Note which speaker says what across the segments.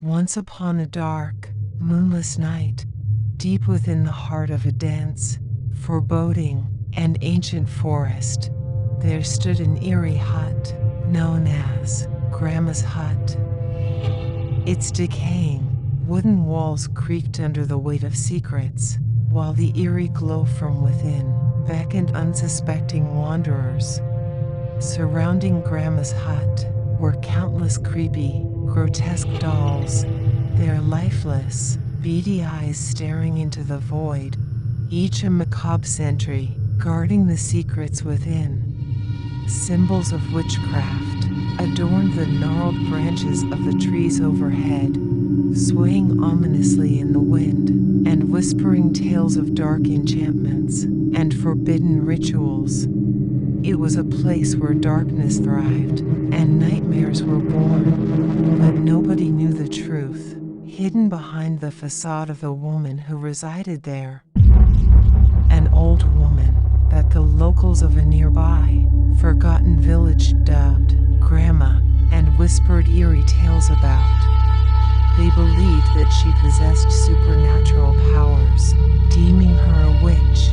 Speaker 1: Once upon a dark, moonless night, deep within the heart of a dense, foreboding, and ancient forest, there stood an eerie hut, known as Gramma's hut. Its decaying, wooden walls creaked under the weight of secrets, while the eerie glow from within beckoned unsuspecting wanderers. Surrounding Gramma's hut were countless creepy, grotesque dolls, their lifeless, beady eyes staring into the void, each a macabre sentry guarding the secrets within. Symbols of witchcraft adorned the gnarled branches of the trees overhead, swaying ominously in the wind, and whispering tales of dark enchantments and forbidden rituals. It was a place where darkness thrived and nightmares were born, but nobody knew the truth, hidden behind the facade of the woman who resided there. An old woman that the locals of a nearby, forgotten village dubbed Gramma and whispered eerie tales about. They believed that she possessed supernatural powers, deeming her a witch.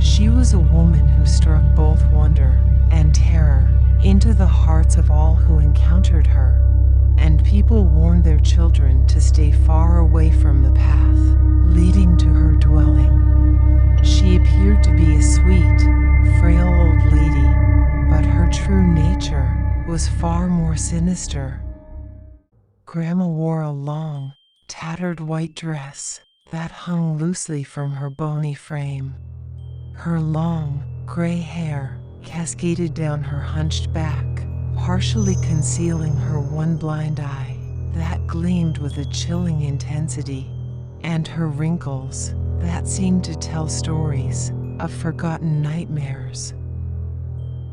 Speaker 1: She was a woman who struck both wonder and terror into the hearts of all who encountered her, and people warned their children to stay far away from the path leading to her dwelling. She appeared to be a sweet, frail old lady, but her true nature was far more sinister. Gramma wore a long, tattered white dress that hung loosely from her bony frame. Her long, gray hair cascaded down her hunched back, partially concealing her one blind eye that gleamed with a chilling intensity, and her wrinkles that seemed to tell stories of forgotten nightmares.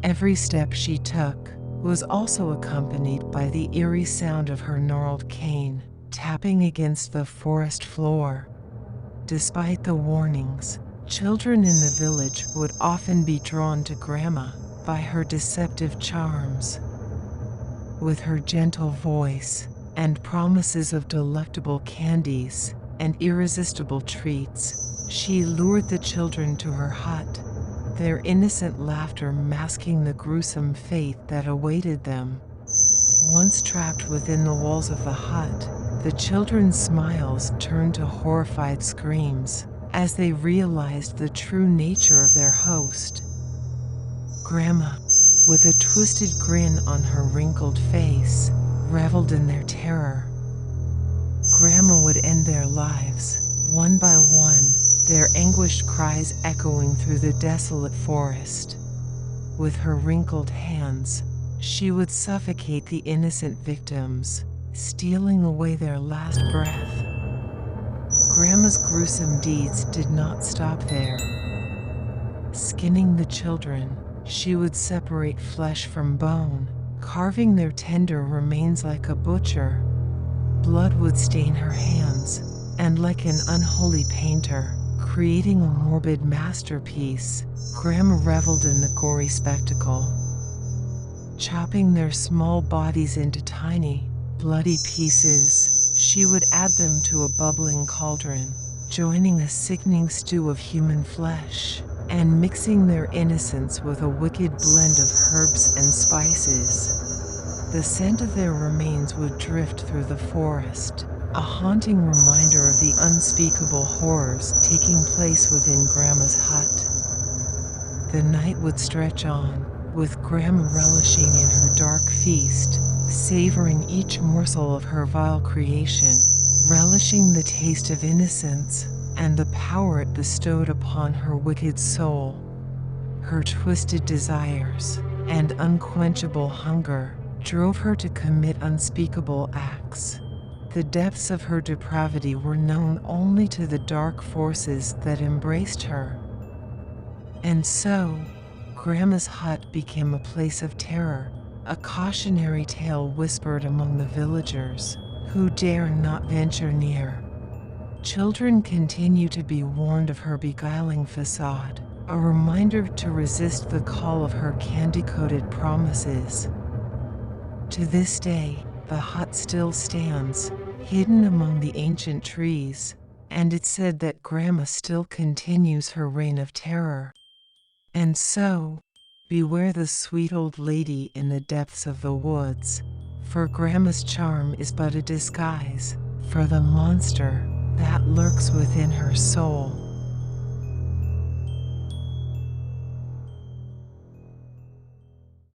Speaker 1: Every step she took was also accompanied by the eerie sound of her gnarled cane tapping against the forest floor. Despite the warnings, children in the village would often be drawn to Gramma by her deceptive charms. With her gentle voice and promises of delectable candies and irresistible treats, she lured the children to her hut, their innocent laughter masking the gruesome fate that awaited them. Once trapped within the walls of the hut, the children's smiles turned to horrified screams as they realized the true nature of their host. Gramma, with a twisted grin on her wrinkled face, reveled in their terror. Gramma would end their lives, one by one, their anguished cries echoing through the desolate forest. With her wrinkled hands, she would suffocate the innocent victims, stealing away their last breath. Gramma's gruesome deeds did not stop there. Skinning the children, she would separate flesh from bone, carving their tender remains like a butcher. Blood would stain her hands, and like an unholy painter, creating a morbid masterpiece, Gramma reveled in the gory spectacle. Chopping their small bodies into tiny, bloody pieces, she would add them to a bubbling cauldron, joining a sickening stew of human flesh, and mixing their innocence with a wicked blend of herbs and spices. The scent of their remains would drift through the forest, a haunting reminder of the unspeakable horrors taking place within Gramma's hut. The night would stretch on, with Gramma relishing in her dark feast, savoring each morsel of her vile creation, relishing the taste of innocence and the power it bestowed upon her wicked soul. Her twisted desires and unquenchable hunger drove her to commit unspeakable acts. The depths of her depravity were known only to the dark forces that embraced her. And so, Gramma's hut became a place of terror, a cautionary tale whispered among the villagers, who dare not venture near. Children continue to be warned of her beguiling facade, a reminder to resist the call of her candy-coated promises. To this day, The hut still stands, hidden among the ancient trees, and it's said that Gramma still continues her reign of terror. And so, beware the sweet old lady in the depths of the woods, for Gramma's charm is but a disguise for the monster that lurks within her soul.